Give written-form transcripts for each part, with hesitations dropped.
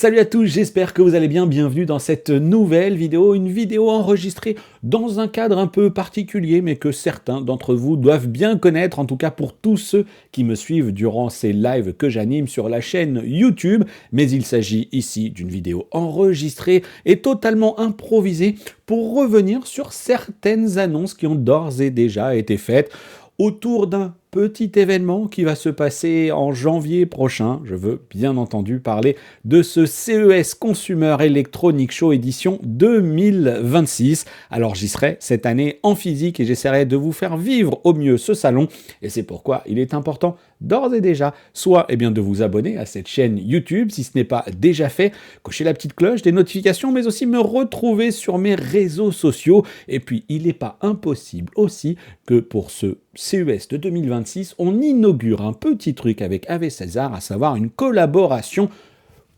Salut à tous, j'espère que vous allez bien, bienvenue dans cette nouvelle vidéo, une vidéo enregistrée dans un cadre un peu particulier, mais que certains d'entre vous doivent bien connaître, en tout cas pour tous ceux qui me suivent durant ces lives que j'anime sur la chaîne YouTube, mais il s'agit ici d'une vidéo enregistrée et totalement improvisée pour revenir sur certaines annonces qui ont d'ores et déjà été faites autour d'un petit événement qui va se passer en janvier prochain. Je veux bien entendu parler de ce CES Consumer Electronics Show édition 2026. Alors j'y serai cette année en physique et j'essaierai de vous faire vivre au mieux ce salon. Et c'est pourquoi il est important d'ores et déjà, soit de vous abonner à cette chaîne YouTube si ce n'est pas déjà fait, cocher la petite cloche des notifications, mais aussi me retrouver sur mes réseaux sociaux. Et puis il n'est pas impossible aussi que pour ce CES de 2026, on inaugure un petit truc avec Ave César, à savoir une collaboration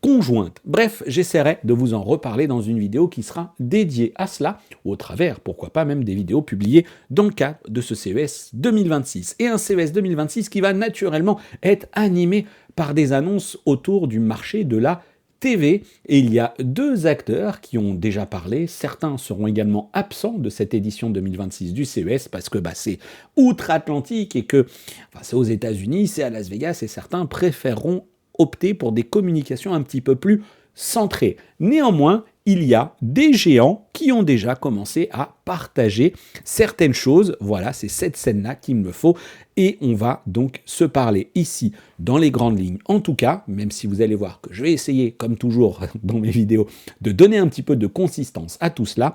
conjointe. Bref, j'essaierai de vous en reparler dans une vidéo qui sera dédiée à cela, ou au travers, pourquoi pas même des vidéos publiées dans le cadre de ce CES 2026. Et un CES 2026 qui va naturellement être animé par des annonces autour du marché de la TV, et il y a deux acteurs qui ont déjà parlé. Certains seront également absents de cette édition 2026 du CES parce que c'est outre-Atlantique et que c'est aux États-Unis, c'est à Las Vegas et certains préféreront opter pour des communications un petit peu plus centrées. Néanmoins, il y a des géants qui ont déjà commencé à partager certaines choses. Voilà, c'est cette scène-là qu'il me faut. Et on va donc se parler ici dans les grandes lignes. En tout cas, même si vous allez voir que je vais essayer, comme toujours dans mes vidéos, de donner un petit peu de consistance à tout cela,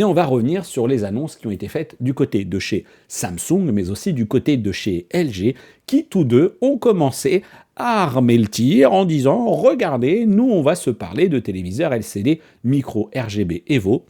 on va revenir sur les annonces qui ont été faites du côté de chez Samsung, mais aussi du côté de chez LG, qui tous deux ont commencé à armer le tir en disant « Regardez, nous on va se parler de téléviseurs LCD micro RGB Evo ».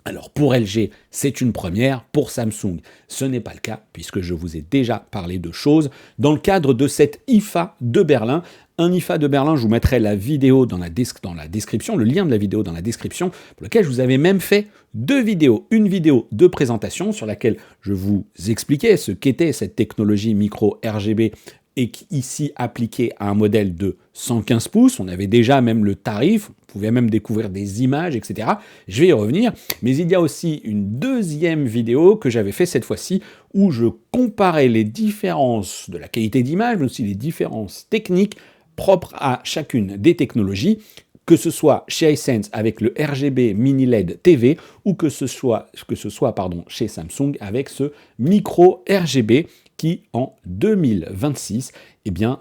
Alors pour LG, c'est une première, pour Samsung, ce n'est pas le cas, puisque je vous ai déjà parlé de choses dans le cadre de cette IFA de Berlin. Un IFA de Berlin, je vous mettrai la vidéo dans la description, le lien de la vidéo dans la description, pour lequel je vous avais même fait deux vidéos. Une vidéo de présentation sur laquelle je vous expliquais ce qu'était cette technologie micro RGB et qui ici appliqué à un modèle de 115 pouces. On avait déjà même le tarif, on pouvait même découvrir des images, etc. Je vais y revenir, mais il y a aussi une deuxième vidéo que j'avais fait cette fois-ci où je comparais les différences de la qualité d'image, mais aussi les différences techniques propres à chacune des technologies, que ce soit chez Hisense avec le RGB Mini LED TV ou que ce soit chez Samsung avec ce micro RGB qui, en 2026,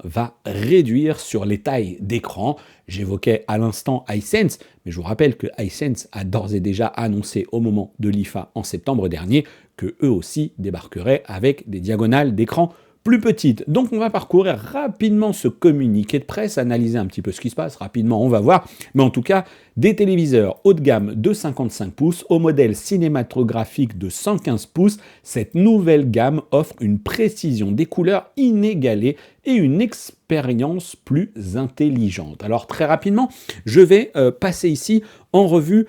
va réduire sur les tailles d'écran. J'évoquais à l'instant Hisense, mais je vous rappelle que Hisense a d'ores et déjà annoncé au moment de l'IFA en septembre dernier que eux aussi débarqueraient avec des diagonales d'écran plus petites. Donc on va parcourir rapidement ce communiqué de presse, analyser un petit peu ce qui se passe, rapidement on va voir, mais en tout cas, des téléviseurs haut de gamme de 55 pouces au modèle cinématographique de 115 pouces, cette nouvelle gamme offre une précision des couleurs inégalée et une expérience plus intelligente. Alors très rapidement, je vais passer ici en revue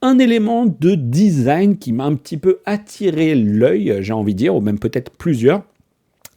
un élément de design qui m'a un petit peu attiré l'œil, j'ai envie de dire, ou même peut-être plusieurs,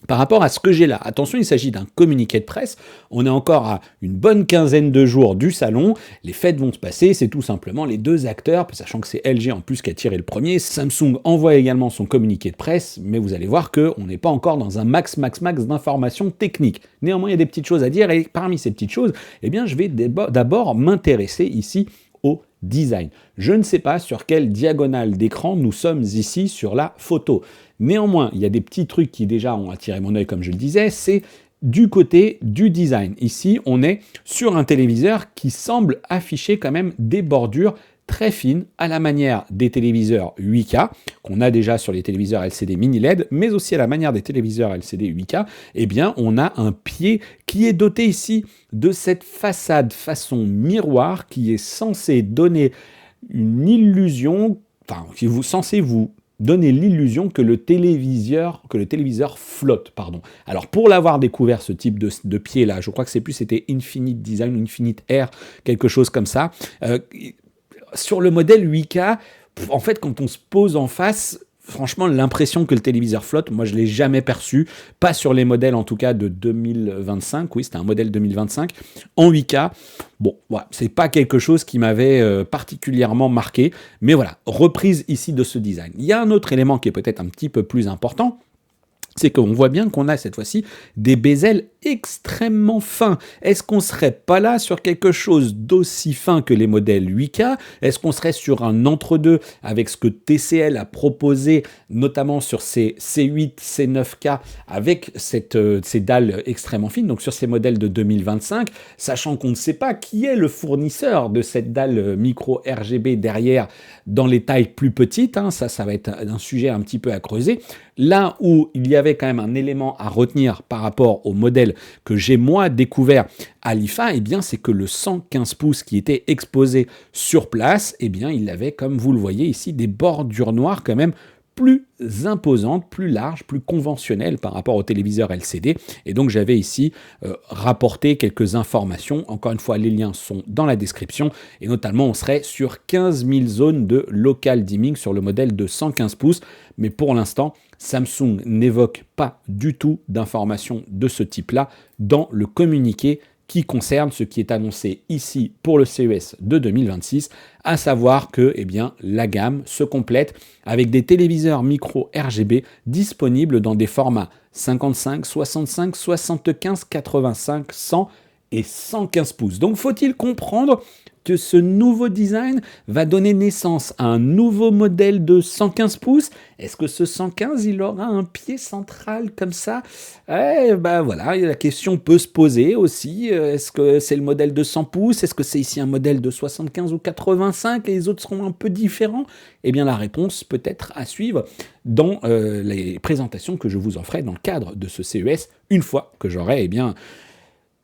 par rapport à ce que j'ai là. Attention, il s'agit d'un communiqué de presse. On est encore à une bonne quinzaine de jours du salon. Les fêtes vont se passer. C'est tout simplement les deux acteurs, sachant que c'est LG en plus qui a tiré le premier. Samsung envoie également son communiqué de presse, mais vous allez voir qu'on n'est pas encore dans un max d'informations techniques. Néanmoins, il y a des petites choses à dire et parmi ces petites choses, je vais d'abord m'intéresser ici au design. Je ne sais pas sur quelle diagonale d'écran nous sommes ici sur la photo. Néanmoins, il y a des petits trucs qui déjà ont attiré mon œil, comme je le disais, c'est du côté du design. Ici, on est sur un téléviseur qui semble afficher quand même des bordures très fines à la manière des téléviseurs 8K, qu'on a déjà sur les téléviseurs LCD mini LED, mais aussi à la manière des téléviseurs LCD 8K, on a un pied qui est doté ici de cette façade façon miroir qui est censée donner une illusion, censé vous donner l'illusion que le téléviseur flotte, Alors pour l'avoir découvert ce type de pied là, je crois que c'était Infinite Design, Infinite Air, quelque chose comme ça. Sur le modèle 8K, en fait quand on se pose en face, franchement, l'impression que le téléviseur flotte, moi, je ne l'ai jamais perçu. Pas sur les modèles, en tout cas, de 2025. Oui, c'était un modèle 2025 en 8K. Bon, voilà, c'est pas quelque chose qui m'avait particulièrement marqué. Mais voilà, reprise ici de ce design. Il y a un autre élément qui est peut-être un petit peu plus important. C'est qu'on voit bien qu'on a cette fois-ci des bezels extrêmement fins. Est-ce qu'on serait pas là sur quelque chose d'aussi fin que les modèles 8K? Est-ce qu'on serait sur un entre-deux avec ce que TCL a proposé, notamment sur ces C8, C9K, avec ces dalles extrêmement fines, donc sur ces modèles de 2025, sachant qu'on ne sait pas qui est le fournisseur de cette dalle micro RGB derrière dans les tailles plus petites, hein, ça va être un sujet un petit peu à creuser. Là où il y avait quand même un élément à retenir par rapport au modèle que j'ai moi découvert à l'IFA, eh bien c'est que le 115 pouces qui était exposé sur place, eh bien il avait, comme vous le voyez ici, des bordures noires quand même plus imposantes, plus larges, plus conventionnelles par rapport au téléviseur LCD. Et donc j'avais ici rapporté quelques informations. Encore une fois, les liens sont dans la description. Et notamment, on serait sur 15 000 zones de local dimming sur le modèle de 115 pouces. Mais pour l'instant, Samsung n'évoque pas du tout d'informations de ce type-là dans le communiqué qui concerne ce qui est annoncé ici pour le CES de 2026, à savoir que eh bien, la gamme se complète avec des téléviseurs micro RGB disponibles dans des formats 55, 65, 75, 85, 100 et 115 pouces. Donc faut-il comprendre que ce nouveau design va donner naissance à un nouveau modèle de 115 pouces? Est-ce que ce 115, il aura un pied central comme ça? Voilà, la question peut se poser aussi. Est-ce que c'est le modèle de 100 pouces? Est-ce que c'est ici un modèle de 75 ou 85 et les autres seront un peu différents? Eh bien, la réponse peut être à suivre dans les présentations que je vous en ferai dans le cadre de ce CES, une fois que j'aurai,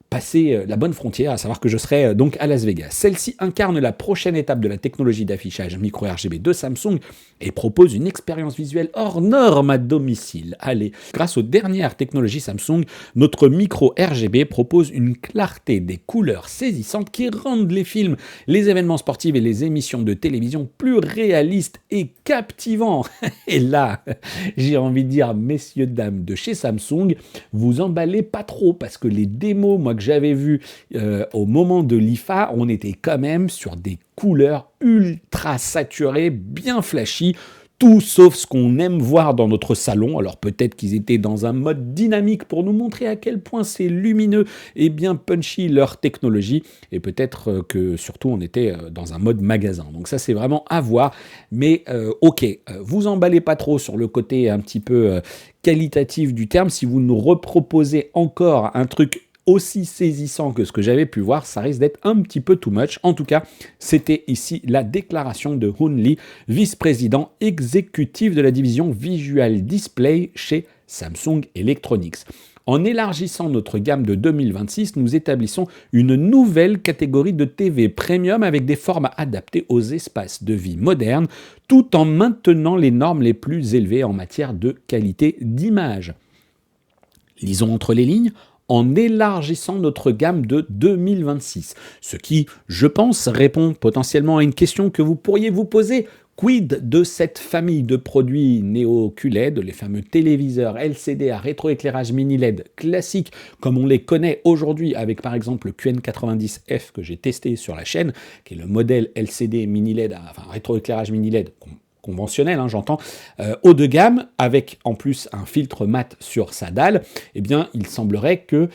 passer la bonne frontière, à savoir que je serai donc à Las Vegas. Celle-ci incarne la prochaine étape de la technologie d'affichage micro RGB de Samsung et propose une expérience visuelle hors norme à domicile. Allez, grâce aux dernières technologies Samsung, notre micro RGB propose une clarté des couleurs saisissantes qui rendent les films, les événements sportifs et les émissions de télévision plus réalistes et captivants. Et là, j'ai envie de dire, messieurs, dames de chez Samsung, vous emballez pas trop parce que les démos, moi, que j'avais vu au moment de l'IFA, on était quand même sur des couleurs ultra saturées, bien flashy, tout sauf ce qu'on aime voir dans notre salon. Alors peut-être qu'ils étaient dans un mode dynamique pour nous montrer à quel point c'est lumineux et bien punchy leur technologie, et peut-être que surtout on était dans un mode magasin. Donc ça c'est vraiment à voir, mais vous emballez pas trop sur le côté un petit peu qualitatif du terme. Si vous nous reproposez encore un truc aussi saisissant que ce que j'avais pu voir, ça risque d'être un petit peu too much. En tout cas, c'était ici la déclaration de Hoon Lee, vice-président exécutif de la division Visual Display chez Samsung Electronics. En élargissant notre gamme de 2026, nous établissons une nouvelle catégorie de TV premium avec des formats adaptés aux espaces de vie modernes, tout en maintenant les normes les plus élevées en matière de qualité d'image. Lisons entre les lignes, en élargissant notre gamme de 2026. Ce qui, je pense, répond potentiellement à une question que vous pourriez vous poser. Quid de cette famille de produits néo-QLED, les fameux téléviseurs LCD à rétroéclairage mini LED classiques, comme on les connaît aujourd'hui avec par exemple le QN90F que j'ai testé sur la chaîne, qui est le modèle LCD mini LED, rétroéclairage mini LED conventionnel, j'entends, haut de gamme, avec en plus un filtre mat sur sa dalle, eh bien, il semblerait que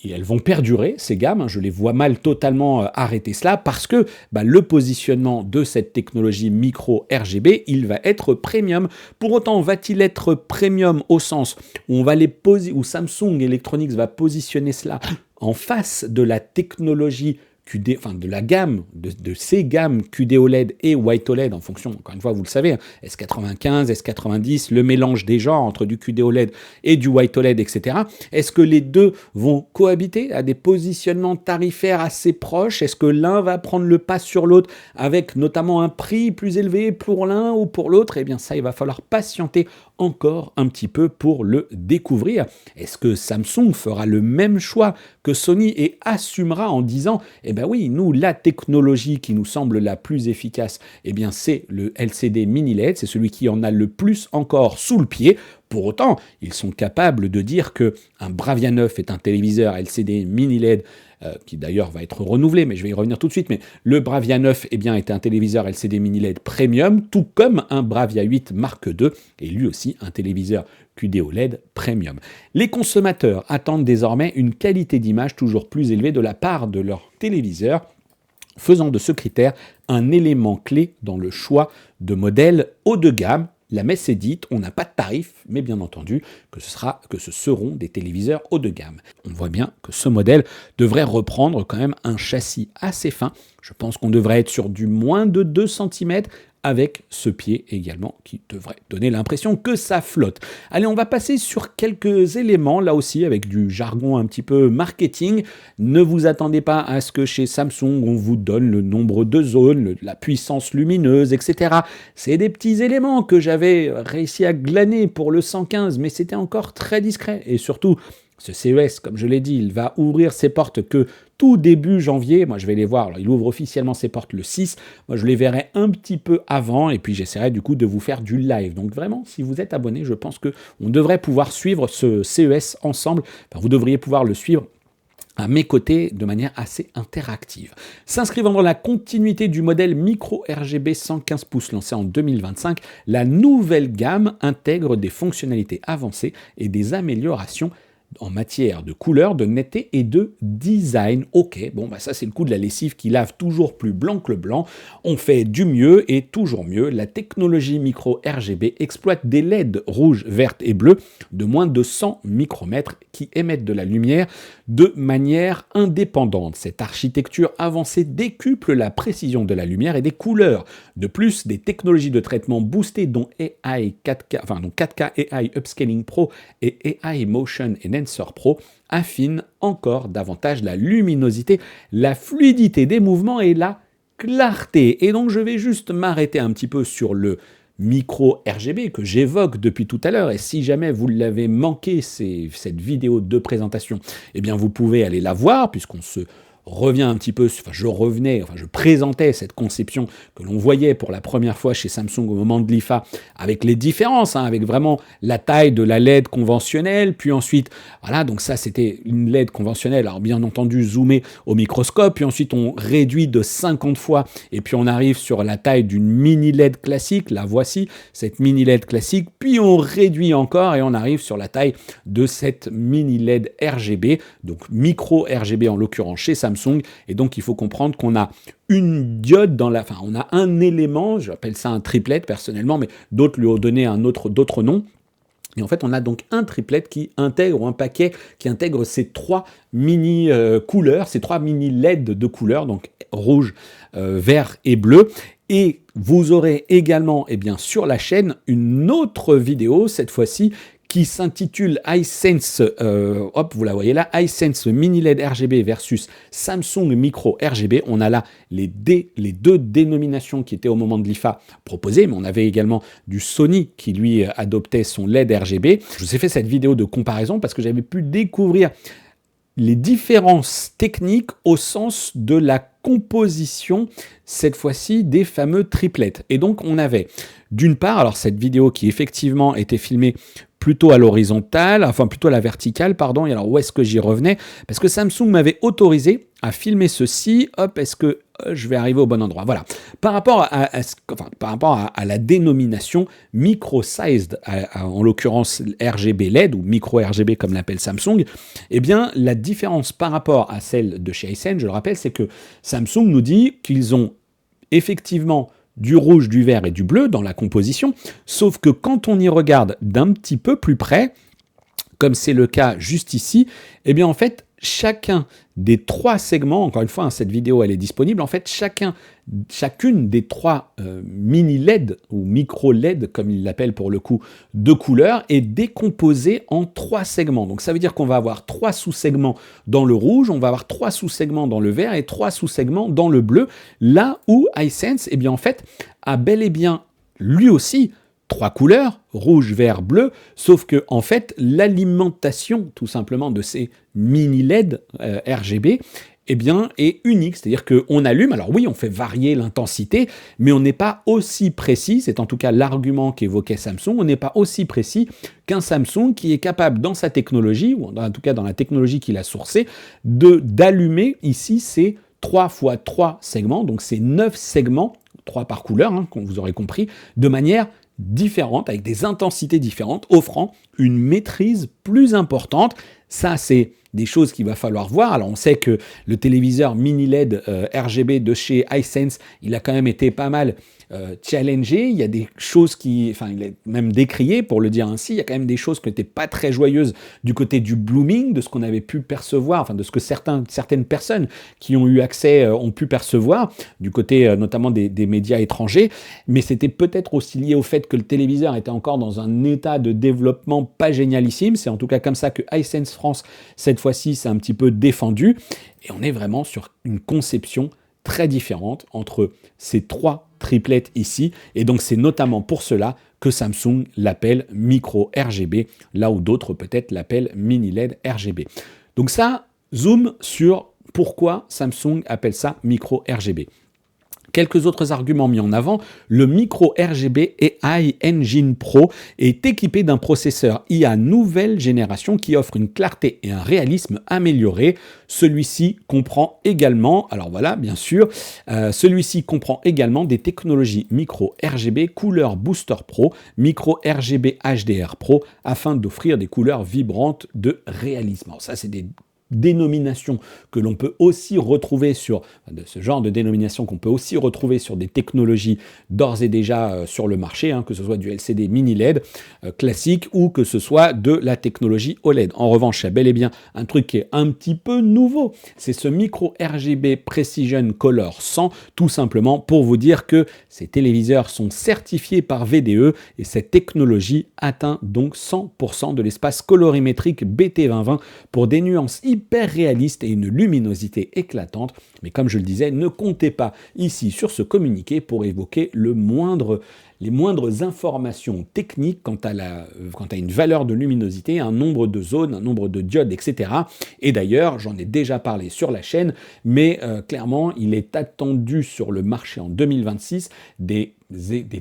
et elles vont perdurer, ces gammes, je les vois mal totalement arrêter cela, parce que le positionnement de cette technologie micro RGB, il va être premium. Pour autant, va-t-il être premium au sens où on va où Samsung Electronics va positionner cela en face de la technologie de la gamme, de ces gammes QD OLED et White OLED, en fonction, encore une fois, vous le savez, S95, S90, le mélange des genres entre du QD OLED et du White OLED, etc. Est-ce que les deux vont cohabiter à des positionnements tarifaires assez proches? Est-ce que l'un va prendre le pas sur l'autre avec notamment un prix plus élevé pour l'un ou pour l'autre? Eh bien ça, il va falloir patienter encore un petit peu pour le découvrir. Est-ce que Samsung fera le même choix que Sony et assumera en disant « Eh bien oui, nous, la technologie qui nous semble la plus efficace, eh bien c'est le LCD mini LED, c'est celui qui en a le plus encore sous le pied ». Pour autant, ils sont capables de dire qu'un Bravia 9 est un téléviseur LCD mini LED qui d'ailleurs va être renouvelé, mais je vais y revenir tout de suite, mais le Bravia 9 eh bien, est un téléviseur LCD mini LED premium, tout comme un Bravia 8 Mark II, et lui aussi un téléviseur QD OLED premium. Les consommateurs attendent désormais une qualité d'image toujours plus élevée de la part de leur téléviseur, faisant de ce critère un élément clé dans le choix de modèles haut de gamme. La messe est dite, on n'a pas de tarif, mais bien entendu que ce seront des téléviseurs haut de gamme. On voit bien que ce modèle devrait reprendre quand même un châssis assez fin. Je pense qu'on devrait être sur du moins de 2 cm avec ce pied également qui devrait donner l'impression que ça flotte. Allez, on va passer sur quelques éléments, là aussi avec du jargon un petit peu marketing. Ne vous attendez pas à ce que chez Samsung, on vous donne le nombre de zones, la puissance lumineuse, etc. C'est des petits éléments que j'avais réussi à glaner pour le 115, mais c'était encore très discret. Et surtout, ce CES, comme je l'ai dit, il va ouvrir ses portes que tout début janvier. Moi, je vais les voir. Alors, il ouvre officiellement ses portes le 6. Moi, je les verrai un petit peu avant et puis j'essaierai du coup de vous faire du live. Donc vraiment, si vous êtes abonné, je pense qu'on devrait pouvoir suivre ce CES ensemble. Enfin, vous devriez pouvoir le suivre à mes côtés de manière assez interactive. S'inscrivant dans la continuité du modèle micro RGB 115 pouces lancé en 2025, la nouvelle gamme intègre des fonctionnalités avancées et des améliorations en matière de couleur, de netteté et de design. Ok, bon, bah ça c'est le coup de la lessive qui lave toujours plus blanc que le blanc. On fait du mieux et toujours mieux. La technologie micro RGB exploite des LED rouges, vertes et bleues de moins de 100 micromètres qui émettent de la lumière de manière indépendante. Cette architecture avancée décuple la précision de la lumière et des couleurs. De plus, des technologies de traitement boostées dont AI 4K, donc 4K AI Upscaling Pro et AI Motion Enhancer Pro affinent encore davantage la luminosité, la fluidité des mouvements et la clarté. Et donc je vais juste m'arrêter un petit peu sur le micro RGB que j'évoque depuis tout à l'heure, et si jamais vous l'avez manqué, cette vidéo de présentation, eh bien vous pouvez aller la voir puisqu'on se revient un petit peu, je présentais cette conception que l'on voyait pour la première fois chez Samsung au moment de l'IFA, avec les différences, avec vraiment la taille de la LED conventionnelle, puis ensuite, voilà, donc ça c'était une LED conventionnelle, alors bien entendu zoomée au microscope, puis ensuite on réduit de 50 fois, et puis on arrive sur la taille d'une mini LED classique, la voici, cette mini LED classique, puis on réduit encore, et on arrive sur la taille de cette mini LED RGB, donc micro RGB en l'occurrence chez Samsung. Et donc il faut comprendre qu'on a une diode on a un élément, j'appelle ça un triplet personnellement, mais d'autres lui ont donné d'autres noms. Et en fait, on a donc un triplet qui intègre, ou un paquet qui intègre ces 3 mini couleurs, ces 3 mini LED de couleurs, donc rouge, vert et bleu. Et vous aurez également, sur la chaîne, une autre vidéo, cette fois-ci, qui s'intitule iSense, vous la voyez là, iSense Mini LED RGB versus Samsung Micro RGB. On a là les deux dénominations qui étaient au moment de l'IFA proposées, mais on avait également du Sony qui lui adoptait son LED RGB. Je vous ai fait cette vidéo de comparaison parce que j'avais pu découvrir les différences techniques au sens de la composition, cette fois-ci, des fameux triplets. Et donc, on avait, d'une part, alors cette vidéo qui effectivement était filmée plutôt à l'horizontale, enfin plutôt à la verticale, pardon, et alors où est-ce que j'y revenais? Parce que Samsung m'avait autorisé à filmer ceci, hop, est-ce que je vais arriver au bon endroit? Voilà. Par rapport à la dénomination micro-sized, en l'occurrence RGB LED, ou micro-RGB comme l'appelle Samsung, eh bien, la différence par rapport à celle de chez Hisense, je le rappelle, c'est que Samsung nous dit qu'ils ont effectivement du rouge, du vert et du bleu dans la composition, sauf que quand on y regarde d'un petit peu plus près, comme c'est le cas juste ici, eh bien en fait, chacun des 3 segments, encore une fois, cette vidéo elle est disponible, en fait, chacune des 3 mini LED ou micro LED, comme ils l'appellent pour le coup, de couleurs, est décomposée en 3 segments. Donc ça veut dire qu'on va avoir 3 sous-segments dans le rouge, on va avoir 3 sous-segments dans le vert et 3 sous-segments dans le bleu, là où Hisense, eh bien en fait, a bel et bien, lui aussi, 3 couleurs, rouge, vert, bleu, sauf que en fait, l'alimentation tout simplement de ces mini LED RGB eh bien, est unique. C'est-à-dire qu'on allume, alors oui, on fait varier l'intensité, mais on n'est pas aussi précis, c'est en tout cas l'argument qu'évoquait Samsung, on n'est pas aussi précis qu'un Samsung qui est capable, dans sa technologie, ou en tout cas dans la technologie qu'il a sourcée, d'allumer ici ces 3 fois 3 segments, donc ces 9 segments, 3 par couleur, comme vous aurez compris, de manière différente, avec des intensités différentes, offrant une maîtrise plus importante. Ça, c'est des choses qu'il va falloir voir. Alors, on sait que le téléviseur mini LED RGB de chez Hisense, il a quand même été pas mal challengé. Il y a des choses il est même décrié, pour le dire ainsi. Il y a quand même des choses qui n'étaient pas très joyeuses du côté du blooming, de ce qu'on avait pu percevoir, de ce que certaines personnes qui ont eu accès ont pu percevoir, du côté notamment des médias étrangers. Mais c'était peut-être aussi lié au fait que le téléviseur était encore dans un état de développement pas génialissime. C'est en tout cas comme ça que Hisense France, cette fois-ci, s'est un petit peu défendu. Et on est vraiment sur une conception très différente entre ces 3 triplettes ici. Et donc, c'est notamment pour cela que Samsung l'appelle micro RGB, là où d'autres peut-être l'appellent mini LED RGB. Donc ça, zoom sur pourquoi Samsung appelle ça micro RGB. Quelques autres arguments mis en avant, le micro RGB AI Engine Pro est équipé d'un processeur IA nouvelle génération qui offre une clarté et un réalisme améliorés. Celui-ci comprend également, alors voilà, bien sûr, celui-ci comprend également des technologies micro RGB Couleur Booster Pro, micro RGB HDR Pro, afin d'offrir des couleurs vibrantes de réalisme. Alors ça, c'est des dénomination que l'on peut aussi retrouver de ce genre de dénomination qu'on peut aussi retrouver sur des technologies d'ores et déjà sur le marché, que ce soit du LCD mini LED classique ou que ce soit de la technologie OLED. En revanche, il y a bel et bien un truc qui est un petit peu nouveau, c'est ce micro RGB Precision Color 100, tout simplement pour vous dire que ces téléviseurs sont certifiés par VDE et cette technologie atteint donc 100% de l'espace colorimétrique BT2020 pour des nuances hyper réaliste et une luminosité éclatante. Mais comme je le disais, ne comptez pas ici sur ce communiqué pour évoquer les moindres informations techniques quant à une valeur de luminosité, un nombre de zones, un nombre de diodes, etc. Et d'ailleurs, j'en ai déjà parlé sur la chaîne, mais clairement, il est attendu sur le marché en 2026 des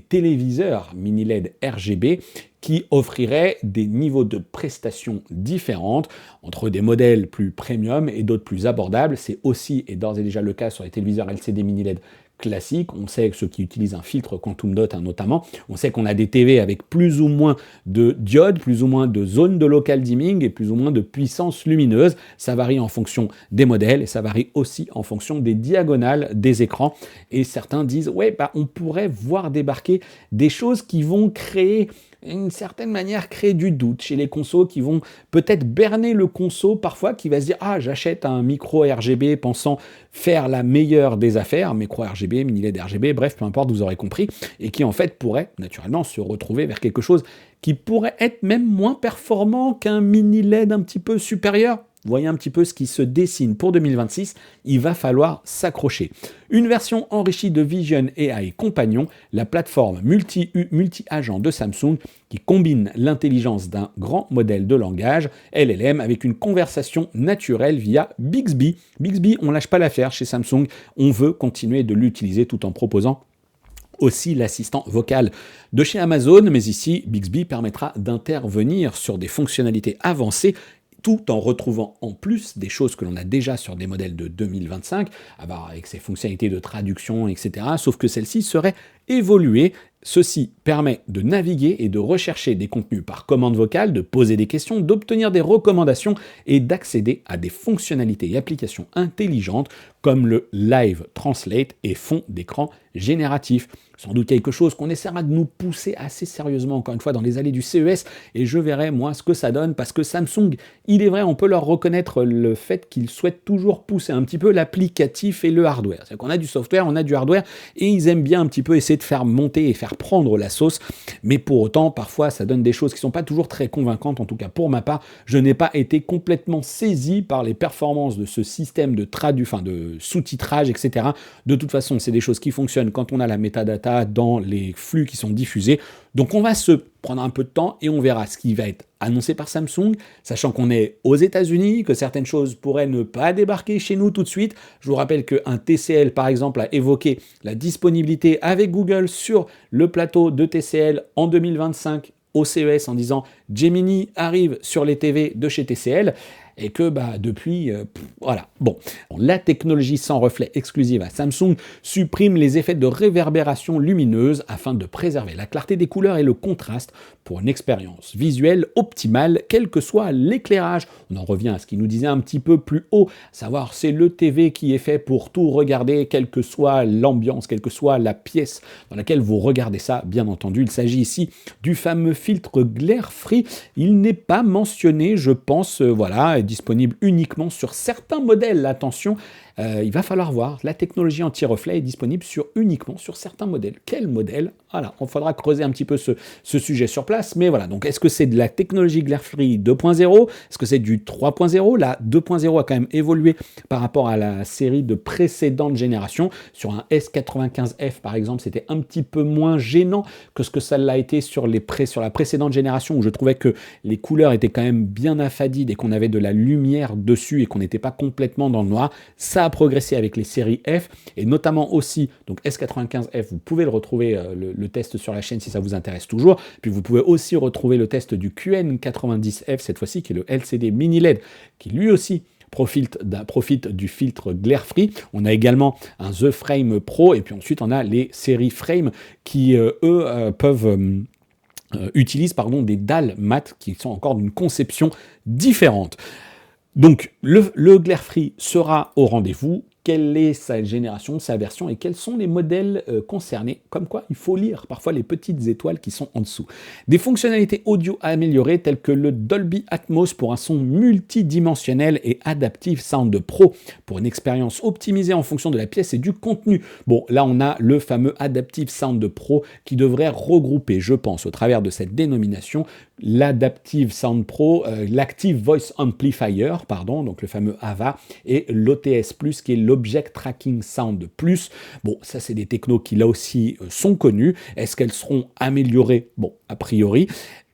téléviseurs mini LED RGB qui offriraient des niveaux de prestations différentes entre des modèles plus premium et d'autres plus abordables. C'est aussi et d'ores et déjà le cas sur les téléviseurs LCD mini LED classiques. On sait que ceux qui utilisent un filtre Quantum Dot notamment, on sait qu'on a des TV avec plus ou moins de diodes, plus ou moins de zones de local dimming et plus ou moins de puissance lumineuse. Ça varie en fonction des modèles et ça varie aussi en fonction des diagonales des écrans. Et certains disent, on pourrait voir débarquer des choses qui vont créer d'une certaine manière créer du doute chez les consos qui vont peut-être berner le conso parfois qui va se dire j'achète un micro RGB pensant faire la meilleure des affaires, micro RGB, mini LED RGB, bref, peu importe, vous aurez compris, et qui en fait pourrait naturellement se retrouver vers quelque chose qui pourrait être même moins performant qu'un mini LED un petit peu supérieur. Voyez un petit peu ce qui se dessine pour 2026, il va falloir s'accrocher. Une version enrichie de Vision AI Companion, la plateforme multi-agent de Samsung qui combine l'intelligence d'un grand modèle de langage, LLM, avec une conversation naturelle via Bixby. Bixby, on lâche pas l'affaire chez Samsung, on veut continuer de l'utiliser tout en proposant aussi l'assistant vocal de chez Amazon, mais ici, Bixby permettra d'intervenir sur des fonctionnalités avancées tout en retrouvant en plus des choses que l'on a déjà sur des modèles de 2025, avec ses fonctionnalités de traduction, etc., sauf que celles-ci seraient évoluées. Ceci permet de naviguer et de rechercher des contenus par commande vocale, de poser des questions, d'obtenir des recommandations et d'accéder à des fonctionnalités et applications intelligentes comme le Live Translate et fond d'écran génératif. Sans doute quelque chose qu'on essaiera de nous pousser assez sérieusement, encore une fois, dans les allées du CES, et je verrai, moi, ce que ça donne, parce que Samsung, il est vrai, on peut leur reconnaître le fait qu'ils souhaitent toujours pousser un petit peu l'applicatif et le hardware. C'est-à-dire qu'on a du software, on a du hardware, et ils aiment bien un petit peu essayer de faire monter et faire prendre la sauce, mais pour autant, parfois, ça donne des choses qui ne sont pas toujours très convaincantes, en tout cas pour ma part, je n'ai pas été complètement saisi par les performances de ce système de sous-titrage, etc. De toute façon, c'est des choses qui fonctionnent quand on a la métadata dans les flux qui sont diffusés. Donc on va se prendre un peu de temps et on verra ce qui va être annoncé par Samsung, sachant qu'on est aux États-Unis, que certaines choses pourraient ne pas débarquer chez nous tout de suite. Je vous rappelle qu'un TCL, par exemple, a évoqué la disponibilité avec Google sur le plateau de TCL en 2025 au CES en disant Gemini arrive sur les TV de chez TCL. Et que depuis, voilà. Bon, la technologie sans reflet exclusive à Samsung supprime les effets de réverbération lumineuse afin de préserver la clarté des couleurs et le contraste pour une expérience visuelle optimale, quel que soit l'éclairage. On en revient à ce qu'il nous disait un petit peu plus haut, à savoir c'est le TV qui est fait pour tout regarder, quelle que soit l'ambiance, quelle que soit la pièce dans laquelle vous regardez ça. Bien entendu, il s'agit ici du fameux filtre Glare Free. Il n'est pas mentionné, je pense, voilà, disponible uniquement sur certains modèles. Attention, il va falloir voir. La technologie anti-reflet est disponible uniquement sur certains modèles. Quel modèle? Voilà, il faudra creuser un petit peu ce sujet sur place. Mais voilà, donc est-ce que c'est de la technologie Glare Free 2.0? Est-ce que c'est du 3.0? La 2.0 a quand même évolué par rapport à la série de précédentes générations. Sur un S95F, par exemple, c'était un petit peu moins gênant que ce que ça l'a été sur la précédente génération, où je trouvais que les couleurs étaient quand même bien affadies et qu'on avait de la lumière dessus et qu'on n'était pas complètement dans le noir. Ça a progressé avec les séries F et notamment aussi, donc S95F, vous pouvez le retrouver, le test sur la chaîne si ça vous intéresse toujours. Puis vous pouvez aussi retrouver le test du QN90F, cette fois-ci, qui est le LCD mini LED, qui lui aussi profite du filtre Glare Free. On a également un The Frame Pro et puis ensuite on a les séries Frame qui, utilisent des dalles mat qui sont encore d'une conception différente. Donc, le Glare Free sera au rendez-vous. Quelle est sa génération, sa version et quels sont les modèles concernés? Comme quoi, il faut lire parfois les petites étoiles qui sont en dessous. Des fonctionnalités audio améliorées telles que le Dolby Atmos pour un son multidimensionnel et Adaptive Sound Pro pour une expérience optimisée en fonction de la pièce et du contenu. Bon, là, on a le fameux Adaptive Sound Pro qui devrait regrouper, je pense, au travers de cette dénomination, l'Adaptive Sound Pro, l'Active Voice Amplifier, donc le fameux AVA, et l'OTS+, qui est l'Object Tracking Sound Plus. Bon, ça c'est des technos qui là aussi sont connus. Est-ce qu'elles seront améliorées? Bon, a priori.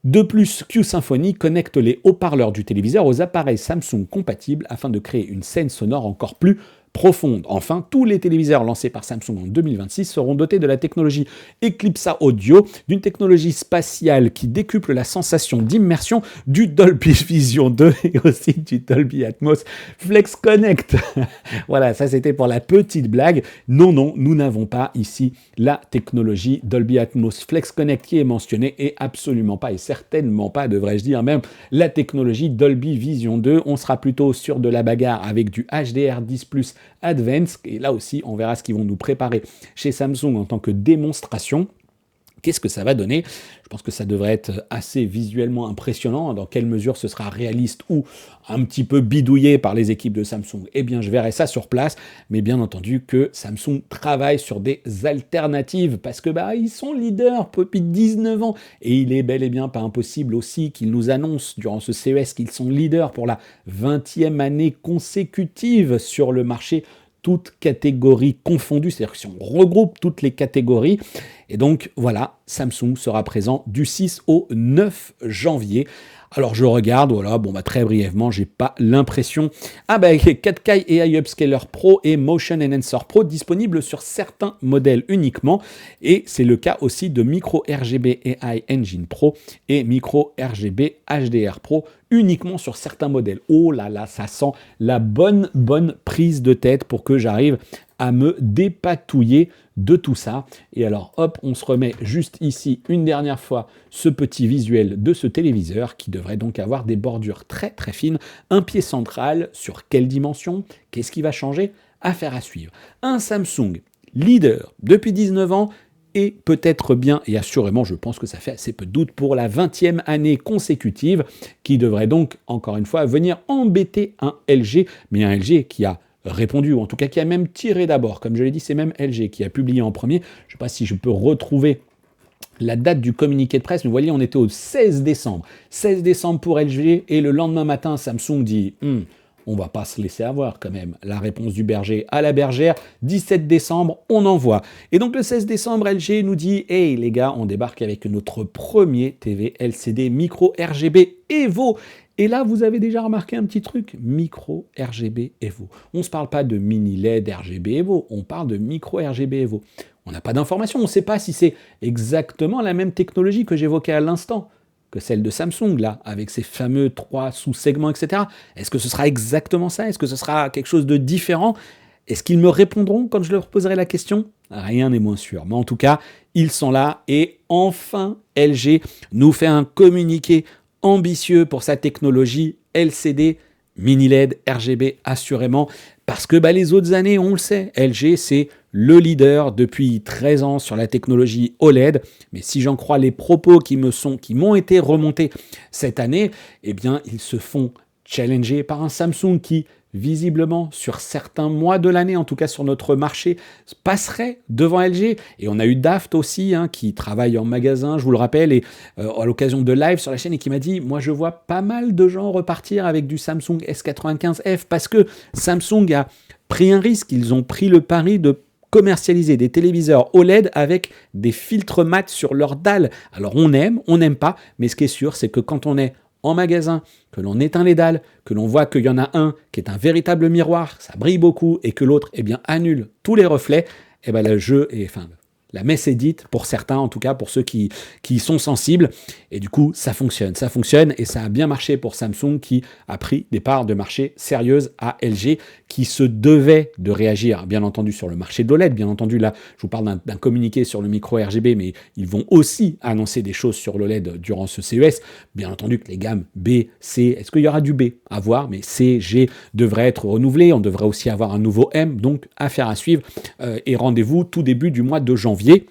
De plus, Q-Symphony connecte les haut-parleurs du téléviseur aux appareils Samsung compatibles afin de créer une scène sonore encore plus profonde. Enfin, tous les téléviseurs lancés par Samsung en 2026 seront dotés de la technologie Eclipsa Audio, d'une technologie spatiale qui décuple la sensation d'immersion du Dolby Vision 2 et aussi du Dolby Atmos Flex Connect. Voilà, ça c'était pour la petite blague. Non, nous n'avons pas ici la technologie Dolby Atmos Flex Connect qui est mentionnée et absolument pas, et certainement pas, devrais-je dire même, la technologie Dolby Vision 2. On sera plutôt sur de la bagarre avec du HDR10+ Advanced, et là aussi on verra ce qu'ils vont nous préparer chez Samsung en tant que démonstration. Qu'est-ce que ça va donner? Je pense que ça devrait être assez visuellement impressionnant. Dans quelle mesure ce sera réaliste ou un petit peu bidouillé par les équipes de Samsung? Eh bien, je verrai ça sur place. Mais bien entendu que Samsung travaille sur des alternatives parce que ils sont leaders depuis 19 ans. Et il est bel et bien pas impossible aussi qu'ils nous annoncent durant ce CES qu'ils sont leaders pour la 20e année consécutive sur le marché, toutes catégories confondues, c'est-à-dire que si on regroupe toutes les catégories, et donc voilà, Samsung sera présent du 6 au 9 janvier. Alors je regarde, voilà, très brièvement, j'ai pas l'impression. 4K AI Upscaler Pro et Motion Enhancer Pro disponibles sur certains modèles uniquement, et c'est le cas aussi de Micro RGB AI Engine Pro et Micro RGB HDR Pro uniquement sur certains modèles. Oh là là, ça sent la bonne prise de tête pour que j'arrive à me dépatouiller de tout ça. Et alors hop, on se remet juste ici une dernière fois ce petit visuel de ce téléviseur qui devrait donc avoir des bordures très très fines, un pied central. Sur quelle dimension? Qu'est-ce qui va changer? Affaire à suivre. Un Samsung leader depuis 19 ans, et peut-être bien, et assurément, je pense que ça fait assez peu de doute, pour la 20e année consécutive, qui devrait donc, encore une fois, venir embêter un LG, mais un LG qui a répondu, ou en tout cas qui a même tiré d'abord. Comme je l'ai dit, c'est même LG qui a publié en premier. Je ne sais pas si je peux retrouver la date du communiqué de presse, mais vous voyez, on était au 16 décembre. 16 décembre pour LG, et le lendemain matin, Samsung dit on va pas se laisser avoir quand même. La réponse du berger à la bergère, 17 décembre, on envoie. Et donc le 16 décembre, LG nous dit « Hey les gars, on débarque avec notre premier TV LCD micro RGB Evo ». Et là, vous avez déjà remarqué un petit truc, micro RGB Evo. On ne se parle pas de mini LED RGB Evo, on parle de micro RGB Evo. On n'a pas d'informations, on ne sait pas si c'est exactement la même technologie que j'évoquais à l'instant, que celle de Samsung, là, avec ses fameux 3 sous-segments, etc. Est-ce que ce sera exactement ça? Est-ce que ce sera quelque chose de différent? Est-ce qu'ils me répondront quand je leur poserai la question? Rien n'est moins sûr. Mais en tout cas, ils sont là et enfin, LG nous fait un communiqué ambitieux pour sa technologie LCD, mini LED, RGB assurément, parce que les autres années, on le sait, LG c'est le leader depuis 13 ans sur la technologie OLED, mais si j'en crois les propos qui m'ont été remontés cette année, eh bien ils se font challenger par un Samsung qui visiblement, sur certains mois de l'année, en tout cas sur notre marché, passerait devant LG. Et on a eu Daft aussi, qui travaille en magasin, je vous le rappelle, et à l'occasion de live sur la chaîne, et qui m'a dit, moi je vois pas mal de gens repartir avec du Samsung S95F, parce que Samsung a pris un risque, ils ont pris le pari de commercialiser des téléviseurs OLED avec des filtres mat sur leur dalle. Alors on n'aime pas, mais ce qui est sûr, c'est que quand on est en magasin, que l'on éteint les dalles, que l'on voit qu'il y en a un qui est un véritable miroir, ça brille beaucoup, et que l'autre annule tous les reflets, le jeu est, la messe est dite pour certains, en tout cas pour ceux qui sont sensibles. Et du coup, ça fonctionne, et ça a bien marché pour Samsung qui a pris des parts de marché sérieuses à LG qui se devait de réagir, bien entendu, sur le marché de l'OLED. Bien entendu, là, je vous parle d'un communiqué sur le micro RGB, mais ils vont aussi annoncer des choses sur l'OLED durant ce CES. Bien entendu que les gammes B, C, est-ce qu'il y aura du B? À voir, mais C, G devraient être renouvelées. On devrait aussi avoir un nouveau M, donc affaire à suivre. Et rendez-vous tout début du mois de janvier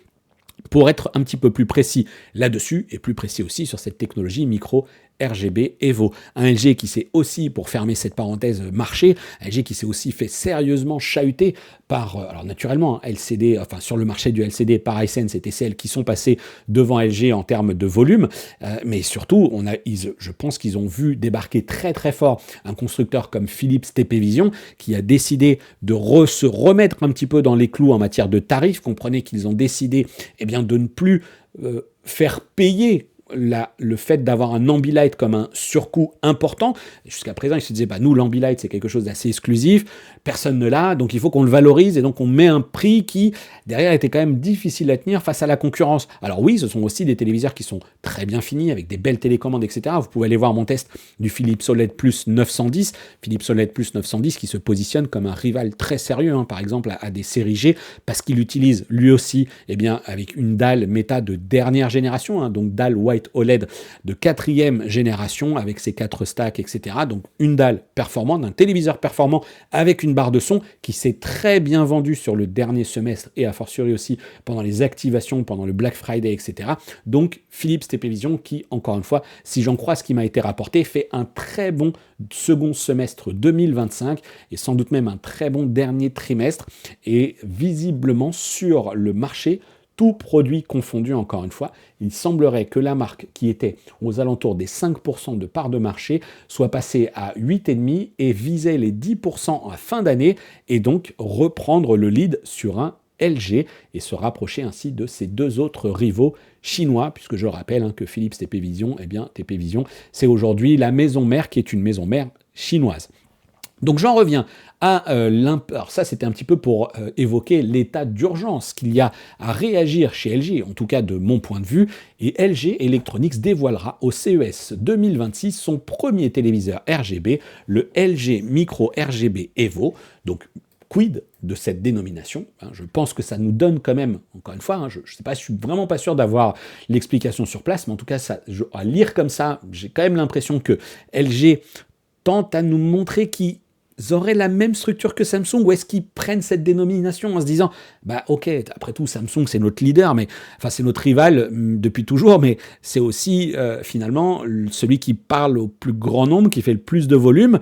pour être un petit peu plus précis là-dessus et plus précis aussi sur cette technologie micro RGB Evo. Un LG qui s'est aussi, pour fermer cette parenthèse marché, un LG qui s'est aussi fait sérieusement chahuter par, alors naturellement, LCD, sur le marché du LCD par Hisense et TCL qui sont passés devant LG en termes de volume, mais surtout, je pense qu'ils ont vu débarquer très très fort un constructeur comme Philips TP-Vision qui a décidé de se remettre un petit peu dans les clous en matière de tarifs. Comprenez qu'ils ont décidé de ne plus faire payer le fait d'avoir un Ambilight comme un surcoût important. Jusqu'à présent, ils se disaient, nous, l'Ambilight, c'est quelque chose d'assez exclusif, personne ne l'a, donc il faut qu'on le valorise, et donc on met un prix qui, derrière, était quand même difficile à tenir face à la concurrence. Alors oui, ce sont aussi des téléviseurs qui sont très bien finis, avec des belles télécommandes, etc. Vous pouvez aller voir mon test du Philips OLED Plus 910, Philips OLED Plus 910 qui se positionne comme un rival très sérieux, par exemple, à des séries G, parce qu'il utilise, lui aussi, avec une dalle méta de dernière génération, donc dalle White OLED de 4e génération avec ses 4 stacks, etc. Donc une dalle performante, un téléviseur performant avec une barre de son qui s'est très bien vendue sur le dernier semestre et a fortiori aussi pendant les activations, pendant le Black Friday, etc. Donc Philips TP-Vision qui, encore une fois, si j'en crois ce qui m'a été rapporté, fait un très bon second semestre 2025 et sans doute même un très bon dernier trimestre et visiblement sur le marché, tout produit confondu, encore une fois, il semblerait que la marque qui était aux alentours des 5% de part de marché soit passée à 8,5% et visait les 10% à fin d'année et donc reprendre le lead sur un LG et se rapprocher ainsi de ses deux autres rivaux chinois, puisque je rappelle que Philips TP-Vision, TP-Vision, c'est aujourd'hui la maison mère qui est une maison mère chinoise. Donc j'en reviens à alors ça c'était un petit peu pour évoquer l'état d'urgence qu'il y a à réagir chez LG, en tout cas de mon point de vue, et LG Electronics dévoilera au CES 2026 son premier téléviseur RGB, le LG Micro RGB Evo, donc quid de cette dénomination, je pense que ça nous donne quand même, encore une fois, je sais pas, je suis vraiment pas sûr d'avoir l'explication sur place, mais en tout cas, à lire comme ça, j'ai quand même l'impression que LG tente à nous montrer qu'ils auraient la même structure que Samsung, ou est-ce qu'ils prennent cette dénomination en se disant ok, après tout Samsung c'est notre leader, mais c'est notre rival depuis toujours, mais c'est aussi finalement celui qui parle au plus grand nombre, qui fait le plus de volume.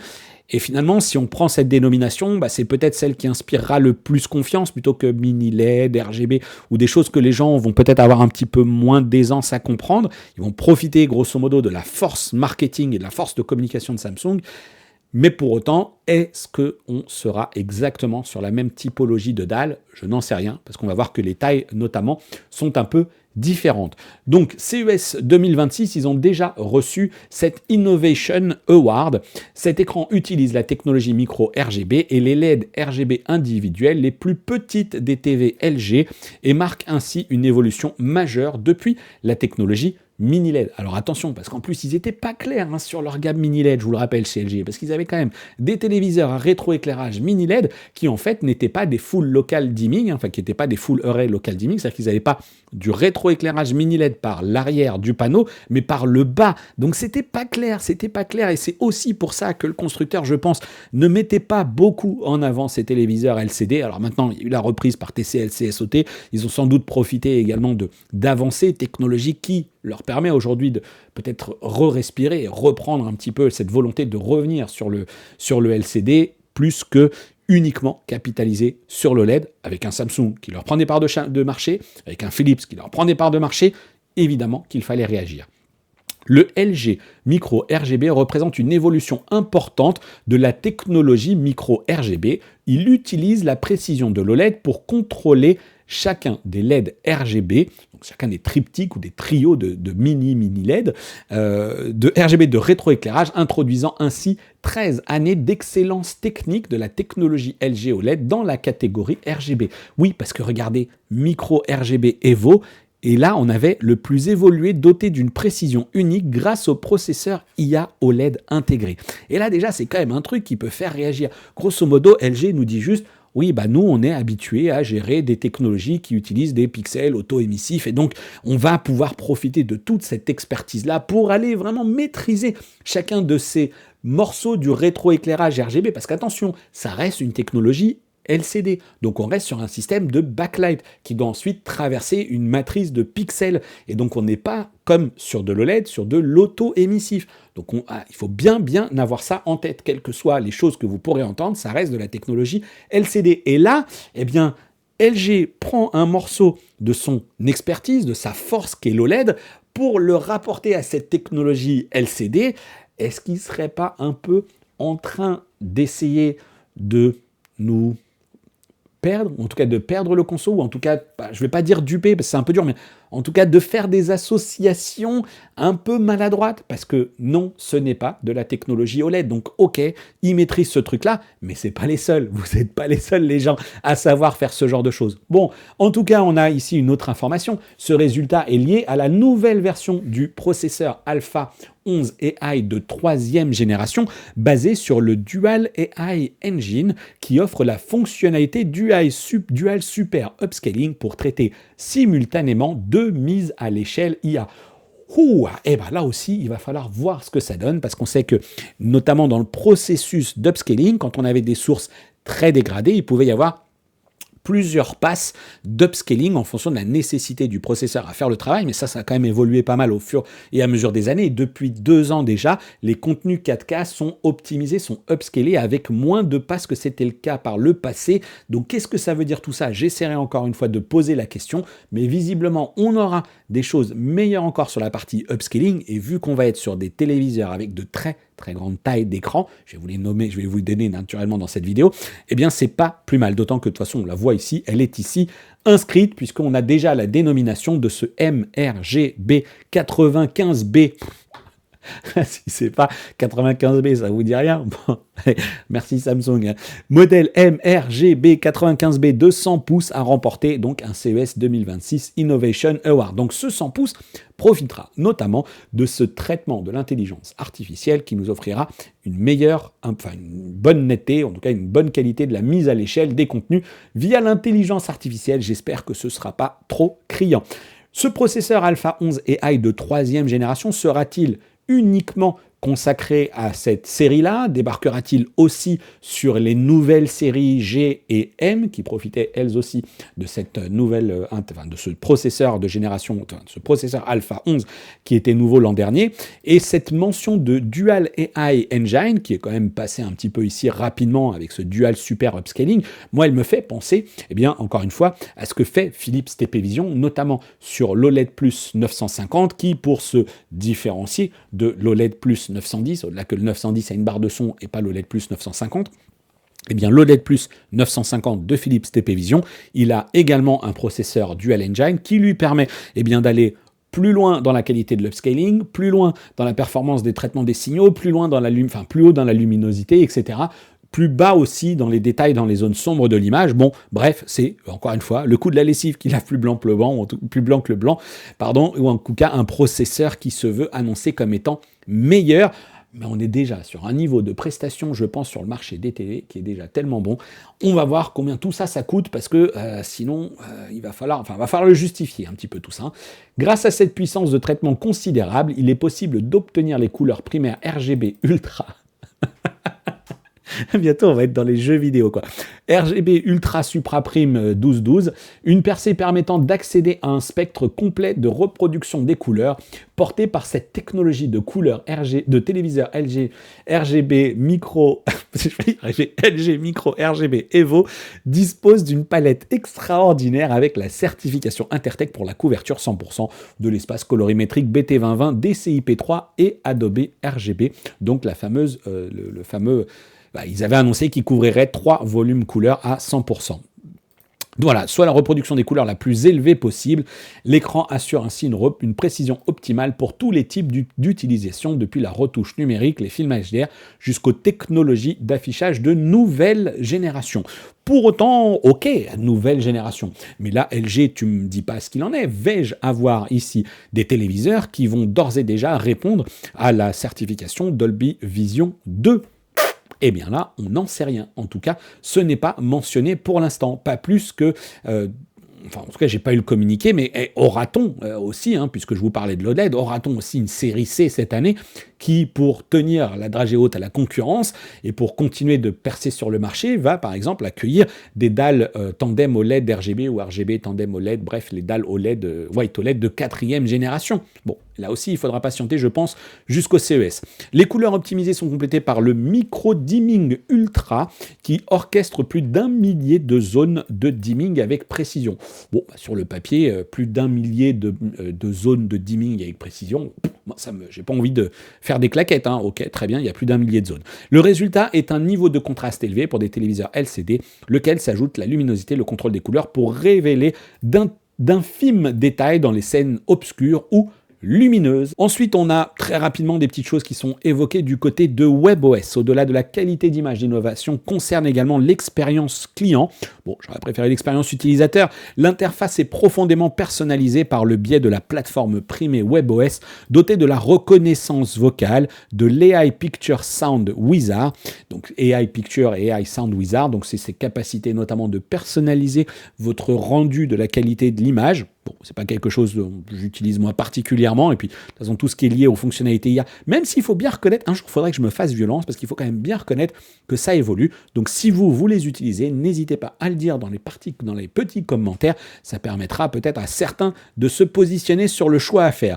Et finalement, si on prend cette dénomination, c'est peut-être celle qui inspirera le plus confiance plutôt que mini LED, RGB ou des choses que les gens vont peut-être avoir un petit peu moins d'aisance à comprendre. Ils vont profiter grosso modo de la force marketing et de la force de communication de Samsung. Mais pour autant, est-ce qu'on sera exactement sur la même typologie de dalle? Je n'en sais rien, parce qu'on va voir que les tailles, notamment, sont un peu différentes. Donc, CES 2026, ils ont déjà reçu cet Innovation Award. Cet écran utilise la technologie micro RGB et les LED RGB individuels les plus petites des TV LG et marque ainsi une évolution majeure depuis la technologie mini LED. Alors attention, parce qu'en plus, ils n'étaient pas clairs sur leur gamme mini LED, je vous le rappelle, chez LG, parce qu'ils avaient quand même des téléviseurs à rétroéclairage mini LED qui, en fait, n'étaient pas des full local dimming, enfin, qui n'étaient pas des full array local dimming, c'est-à-dire qu'ils n'avaient pas du rétroéclairage mini LED par l'arrière du panneau, mais par le bas. Donc, c'était pas clair, et c'est aussi pour ça que le constructeur, je pense, ne mettait pas beaucoup en avant ces téléviseurs LCD. Alors maintenant, il y a eu la reprise par TCL CSOT, ils ont sans doute profité également d'avancées technologiques qui leur permet aujourd'hui de peut-être re-respirer et reprendre un petit peu cette volonté de revenir sur le LCD plus que uniquement capitaliser sur le LED avec un Samsung qui leur prend des parts de marché, avec un Philips qui leur prend des parts de marché. Évidemment qu'il fallait réagir. Le LG Micro RGB représente une évolution importante de la technologie micro RGB. Il utilise la précision de l'OLED pour contrôler chacun des LED RGB, donc chacun des triptyques ou des trios de mini LED, de RGB de rétroéclairage, introduisant ainsi 13 années d'excellence technique de la technologie LG OLED dans la catégorie RGB. Oui, parce que regardez, micro RGB Evo, et là, on avait le plus évolué, doté d'une précision unique grâce au processeur IA OLED intégré. Et là, déjà, c'est quand même un truc qui peut faire réagir. Grosso modo, LG nous dit juste, oui, nous, on est habitués à gérer des technologies qui utilisent des pixels auto-émissifs, et donc, on va pouvoir profiter de toute cette expertise-là pour aller vraiment maîtriser chacun de ces morceaux du rétroéclairage RGB, parce qu'attention, ça reste une technologie LCD. Donc on reste sur un système de backlight qui doit ensuite traverser une matrice de pixels. Et donc on n'est pas comme sur de l'OLED, sur de l'auto-émissif. Donc il faut bien avoir ça en tête. Quelles que soient les choses que vous pourrez entendre, ça reste de la technologie LCD. Et là, eh bien, LG prend un morceau de son expertise, de sa force qu'est l'OLED, pour le rapporter à cette technologie LCD. Est-ce qu'il ne serait pas un peu en train d'essayer de nous perdre, ou en tout cas de perdre le conso, ou en tout cas, je ne vais pas dire duper, parce que c'est un peu dur, mais en tout cas de faire des associations un peu maladroites, parce que non, ce n'est pas de la technologie OLED. Donc ok, ils maîtrisent ce truc-là, mais c'est pas les seuls, vous n'êtes pas les seuls les gens à savoir faire ce genre de choses. Bon, en tout cas, on a ici une autre information, ce résultat est lié à la nouvelle version du processeur Alpha 11 AI de 3e génération, basé sur le Dual AI Engine, qui offre la fonctionnalité Dual Super Upscaling pour traiter simultanément deux mises à l'échelle IA. Et bien là aussi, il va falloir voir ce que ça donne, parce qu'on sait que, notamment dans le processus d'upscaling, quand on avait des sources très dégradées, il pouvait y avoir plusieurs passes d'upscaling en fonction de la nécessité du processeur à faire le travail, mais ça a quand même évolué pas mal au fur et à mesure des années. Et depuis 2 ans déjà, les contenus 4K sont optimisés, sont upscalés avec moins de passes que c'était le cas par le passé. Donc qu'est-ce que ça veut dire tout ça? J'essaierai encore une fois de poser la question, mais visiblement on aura des choses meilleures encore sur la partie upscaling, et vu qu'on va être sur des téléviseurs avec de très grande taille d'écran, je vais vous les nommer, je vais vous les donner naturellement dans cette vidéo, eh bien c'est pas plus mal, d'autant que de toute façon on la voit ici, elle est ici inscrite, puisqu'on a déjà la dénomination de ce MRGB 95B. Si c'est pas 95B, ça vous dit rien? Bon, merci Samsung. Modèle MRGB 95B de 100 pouces a remporté donc un CES 2026 Innovation Award. Donc ce 100 pouces profitera notamment de ce traitement de l'intelligence artificielle qui nous offrira une bonne netteté, en tout cas une bonne qualité de la mise à l'échelle des contenus via l'intelligence artificielle. J'espère que ce ne sera pas trop criant. Ce processeur Alpha 11 AI de 3e génération sera-t-il uniquement consacré à cette série-là? Débarquera-t-il aussi sur les nouvelles séries G et M qui profitaient elles aussi de cette nouvelle, de ce processeur de génération, ce processeur Alpha 11 qui était nouveau l'an dernier? Et cette mention de Dual AI Engine qui est quand même passée un petit peu ici rapidement avec ce Dual Super Upscaling, moi elle me fait penser, eh bien encore une fois, à ce que fait Philips TP Vision, notamment sur l'OLED Plus 950 qui, pour se différencier de l'OLED Plus Plus 910, au-delà que le 910 a une barre de son et pas l'OLED Plus 950. Eh bien, l'OLED Plus 950 de Philips TP-Vision, il a également un processeur Dual Engine qui lui permet d'aller plus loin dans la qualité de l'upscaling, plus loin dans la performance des traitements des signaux, plus haut dans la luminosité, etc. Plus bas aussi dans les détails, dans les zones sombres de l'image. Bon, bref, c'est, encore une fois, le coup de la lessive qui lave plus blanc que le blanc, ou en tout cas un processeur qui se veut annoncer comme étant meilleur. Mais on est déjà sur un niveau de prestation, je pense, sur le marché des télé qui est déjà tellement bon. On va voir combien tout ça coûte, parce que sinon, il va falloir le justifier un petit peu tout ça. Hein. Grâce à cette puissance de traitement considérable, il est possible d'obtenir les couleurs primaires RGB Ultra. Bientôt, on va être dans les jeux vidéo, quoi. RGB Ultra Supra Prime 1212, une percée permettant d'accéder à un spectre complet de reproduction des couleurs, porté par cette technologie de couleur de téléviseur LG RGB Micro, LG Micro RGB Evo, dispose d'une palette extraordinaire avec la certification Intertech pour la couverture 100% de l'espace colorimétrique BT2020, DCI-P3 et Adobe RGB, donc la fameuse, le fameux. Ils avaient annoncé qu'ils couvriraient 3 volumes couleurs à 100%. Voilà, soit la reproduction des couleurs la plus élevée possible. L'écran assure ainsi une précision optimale pour tous les types d'utilisation, depuis la retouche numérique, les films HDR, jusqu'aux technologies d'affichage de nouvelle génération. Pour autant, ok, nouvelle génération. Mais là, LG, tu me dis pas ce qu'il en est. Vais-je avoir ici des téléviseurs qui vont d'ores et déjà répondre à la certification Dolby Vision 2 ? Eh bien là, on n'en sait rien. En tout cas, ce n'est pas mentionné pour l'instant. Pas plus que... en tout cas, j'ai pas eu le communiqué, mais aura-t-on aussi, puisque je vous parlais de l'OLED, aura-t-on aussi une série C cette année qui, pour tenir la dragée haute à la concurrence et pour continuer de percer sur le marché, va par exemple accueillir des dalles tandem OLED RGB ou RGB tandem OLED, bref, les dalles OLED, White OLED de 4e génération. Bon, là aussi, il faudra patienter, je pense, jusqu'au CES. Les couleurs optimisées sont complétées par le Micro Dimming Ultra qui orchestre plus d'1 millier de zones de dimming avec précision. Bon, sur le papier, plus d'1 millier de zones de dimming avec précision, moi, j'ai pas envie de faire des claquettes. Ok, très bien, il y a plus d'1 millier de zones. Le résultat est un niveau de contraste élevé pour des téléviseurs LCD, lequel s'ajoute la luminosité, le contrôle des couleurs pour révéler d'infimes détails dans les scènes obscures ou lumineuse. Ensuite, on a très rapidement des petites choses qui sont évoquées du côté de WebOS. Au-delà de la qualité d'image, l'innovation concerne également l'expérience client. Bon, j'aurais préféré l'expérience utilisateur. L'interface est profondément personnalisée par le biais de la plateforme primée WebOS, dotée de la reconnaissance vocale, de l'AI Picture Sound Wizard. Donc AI Picture et AI Sound Wizard, donc c'est ces capacités notamment de personnaliser votre rendu de la qualité de l'image. Bon, c'est pas quelque chose que j'utilise moi particulièrement, et puis de toute façon tout ce qui est lié aux fonctionnalités IA, même s'il faut bien reconnaître, un jour il faudrait que je me fasse violence, parce qu'il faut quand même bien reconnaître que ça évolue. Donc si vous les utilisez, n'hésitez pas à le dire dans les petits commentaires, ça permettra peut-être à certains de se positionner sur le choix à faire.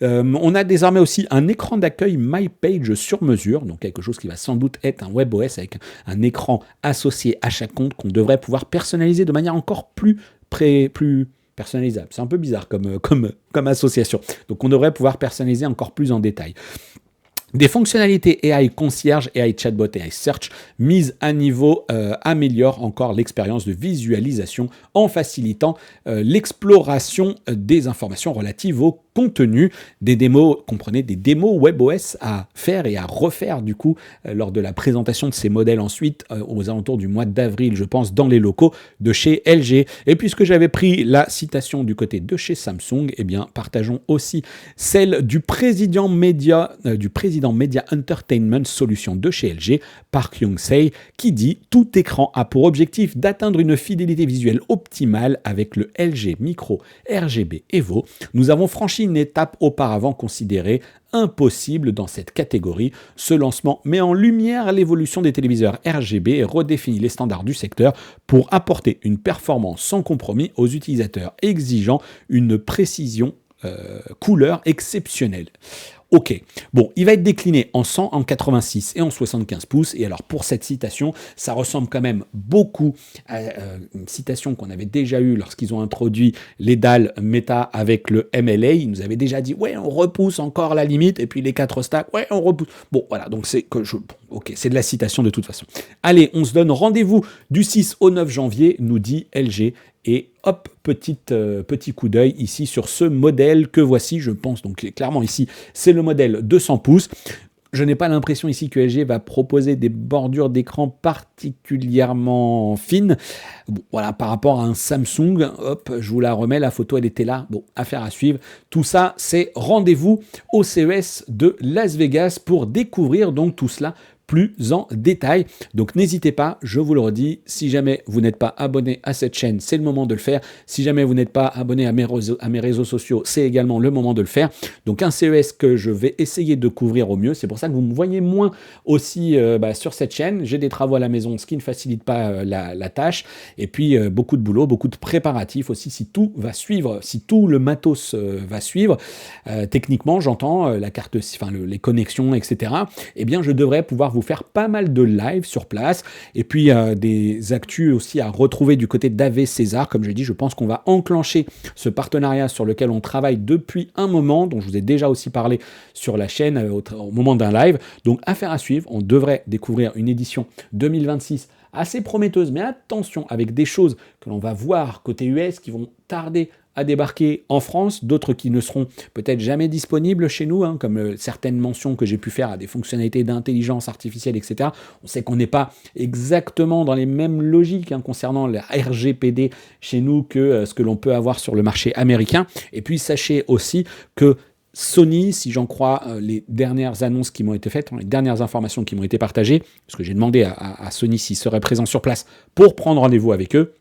On a désormais aussi un écran d'accueil MyPage sur mesure, donc quelque chose qui va sans doute être un WebOS avec un écran associé à chaque compte qu'on devrait pouvoir personnaliser de manière encore plus personnalisable. C'est un peu bizarre comme association. Donc on devrait pouvoir personnaliser encore plus en détail. Des fonctionnalités AI concierge, AI chatbot, AI search mises à niveau améliorent encore l'expérience de visualisation en facilitant l'exploration des informations relatives au contenu. Des démos, comprenez, des démos WebOS à faire et à refaire du coup lors de la présentation de ces modèles ensuite aux alentours du mois d'avril, je pense, dans les locaux de chez LG. Et puisque j'avais pris la citation du côté de chez Samsung, eh bien partageons aussi celle du président Media Entertainment Solutions de chez LG, Park Young-sei, qui dit « Tout écran a pour objectif d'atteindre une fidélité visuelle optimale avec le LG Micro RGB Evo. Nous avons franchi une étape auparavant considérée impossible dans cette catégorie. Ce lancement met en lumière l'évolution des téléviseurs RGB et redéfinit les standards du secteur pour apporter une performance sans compromis aux utilisateurs exigeant une précision couleur exceptionnelle. » OK. Bon, il va être décliné en 100, en 86 et en 75 pouces. Et alors, pour cette citation, ça ressemble quand même beaucoup à une citation qu'on avait déjà eue lorsqu'ils ont introduit les dalles méta avec le MLA. Ils nous avaient déjà dit, ouais, on repousse encore la limite. Et puis les 4 stacks, ouais, on repousse. Bon, voilà, donc c'est que OK, c'est de la citation de toute façon. Allez, on se donne rendez-vous du 6 au 9 janvier, nous dit LG. Et hop, petit coup d'œil ici sur ce modèle que voici, je pense, donc clairement ici, c'est le modèle 200 pouces. Je n'ai pas l'impression ici que LG va proposer des bordures d'écran particulièrement fines. Bon, voilà, par rapport à un Samsung, hop, je vous la remets, la photo, elle était là. Bon, affaire à suivre. Tout ça, c'est rendez-vous au CES de Las Vegas pour découvrir donc tout cela plus en détail. Donc n'hésitez pas, je vous le redis, si jamais vous n'êtes pas abonné à cette chaîne, c'est le moment de le faire. Si jamais vous n'êtes pas abonné à mes réseaux sociaux, c'est également le moment de le faire. Donc un CES que je vais essayer de couvrir au mieux. C'est pour ça que vous me voyez moins aussi sur cette chaîne. J'ai des travaux à la maison, ce qui ne facilite pas la tâche. Et puis beaucoup de boulot, beaucoup de préparatifs aussi, si tout va suivre, si tout le matos va suivre. Techniquement, j'entends la carte, les connexions, etc. Eh bien, je devrais pouvoir vous faire pas mal de live sur place et puis des actus aussi à retrouver du côté d'AV César. Comme je dit, je pense qu'on va enclencher ce partenariat sur lequel on travaille depuis un moment, dont je vous ai déjà aussi parlé sur la chaîne au moment d'un live. Donc affaire à suivre, on devrait découvrir une édition 2026 assez prometteuse, mais attention, avec des choses que l'on va voir côté US qui vont tarder à débarquer en France, d'autres qui ne seront peut-être jamais disponibles chez nous, comme certaines mentions que j'ai pu faire à des fonctionnalités d'intelligence artificielle, etc. On sait qu'on n'est pas exactement dans les mêmes logiques concernant la RGPD chez nous que ce que l'on peut avoir sur le marché américain. Et puis sachez aussi que Sony, si j'en crois les dernières annonces qui m'ont été faites, les dernières informations qui m'ont été partagées, parce que j'ai demandé à Sony s'ils seraient présents sur place pour prendre rendez-vous avec eux,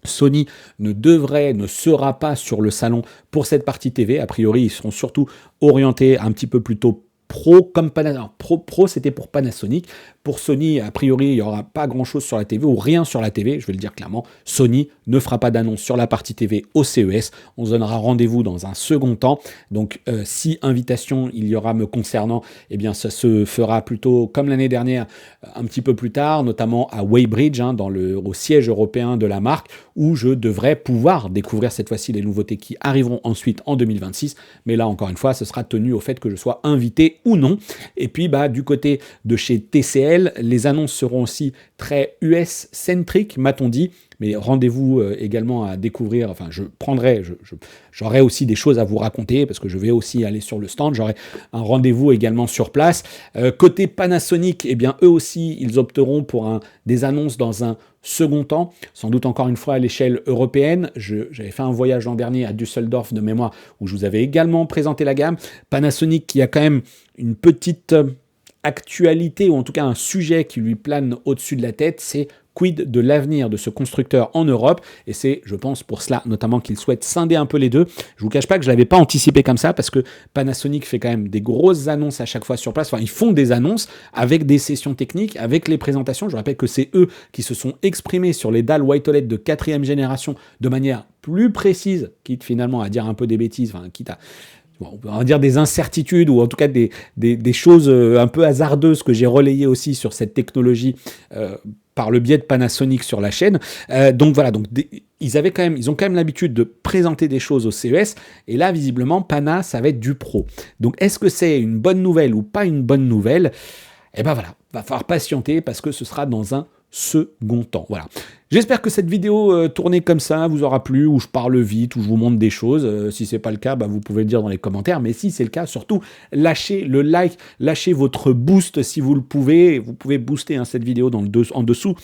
Sony ne sera pas sur le salon pour cette partie TV. A priori, ils seront surtout orientés un petit peu plutôt pro, comme Panasonic. Pro, c'était pour Panasonic. Pour Sony, a priori, il n'y aura pas grand-chose sur la TV ou rien sur la TV, je vais le dire clairement. Sony ne fera pas d'annonce sur la partie TV au CES. On se donnera rendez-vous dans un second temps. Donc, si invitation il y aura me concernant, eh bien, ça se fera plutôt comme l'année dernière, un petit peu plus tard, notamment à Weybridge, au siège européen de la marque, où je devrais pouvoir découvrir cette fois-ci les nouveautés qui arriveront ensuite en 2026. Mais là, encore une fois, ce sera tenu au fait que je sois invité ou non. Et puis, du côté de chez TCL, les annonces seront aussi très US-centriques, m'a-t-on dit. Mais rendez-vous également à découvrir, j'aurai aussi des choses à vous raconter parce que je vais aussi aller sur le stand, j'aurai un rendez-vous également sur place. Côté Panasonic, eh bien eux aussi, ils opteront pour des annonces dans un second temps, sans doute encore une fois à l'échelle européenne. J'avais fait un voyage l'an dernier à Düsseldorf de mémoire où je vous avais également présenté la gamme. Panasonic qui a quand même une petite actualité, ou en tout cas un sujet qui lui plane au-dessus de la tête, c'est quid de l'avenir de ce constructeur en Europe, et c'est, je pense, pour cela notamment qu'il souhaite scinder un peu les deux. Je vous cache pas que je l'avais pas anticipé comme ça, parce que Panasonic fait quand même des grosses annonces à chaque fois sur place, ils font des annonces avec des sessions techniques, avec les présentations. Je rappelle que c'est eux qui se sont exprimés sur les dalles White OLED de 4e génération de manière plus précise, quitte finalement à dire un peu des bêtises, quitte à on peut dire des incertitudes ou en tout cas des choses un peu hasardeuses que j'ai relayées aussi sur cette technologie par le biais de Panasonic sur la chaîne. Donc voilà, ils ont quand même l'habitude de présenter des choses au CES et là visiblement Pana ça va être du pro. Donc est-ce que c'est une bonne nouvelle ou pas une bonne nouvelle? Eh ben voilà, va falloir patienter parce que ce sera dans un second temps. Voilà. J'espère que cette vidéo tournée comme ça vous aura plu, où je parle vite, où je vous montre des choses. Si c'est pas le cas, vous pouvez le dire dans les commentaires. Mais si c'est le cas, surtout, lâchez le like, lâchez votre boost si vous le pouvez. Vous pouvez booster cette vidéo en dessous.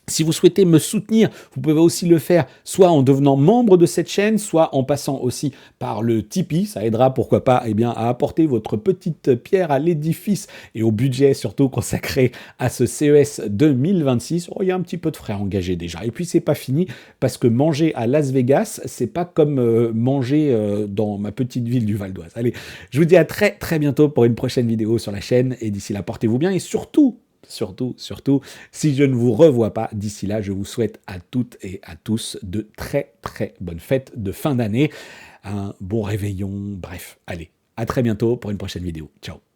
Si vous souhaitez me soutenir, vous pouvez aussi le faire soit en devenant membre de cette chaîne, soit en passant aussi par le Tipeee. Ça aidera, pourquoi pas, à apporter votre petite pierre à l'édifice et au budget surtout consacré à ce CES 2026. Il y a un petit peu de frais engagés déjà. Et puis, c'est pas fini parce que manger à Las Vegas, c'est pas comme manger dans ma petite ville du Val d'Oise. Allez, je vous dis à très très bientôt pour une prochaine vidéo sur la chaîne. Et d'ici là, portez-vous bien et surtout, si je ne vous revois pas d'ici là, je vous souhaite à toutes et à tous de très très bonnes fêtes de fin d'année, un bon réveillon, bref, allez, À très bientôt pour une prochaine vidéo. Ciao.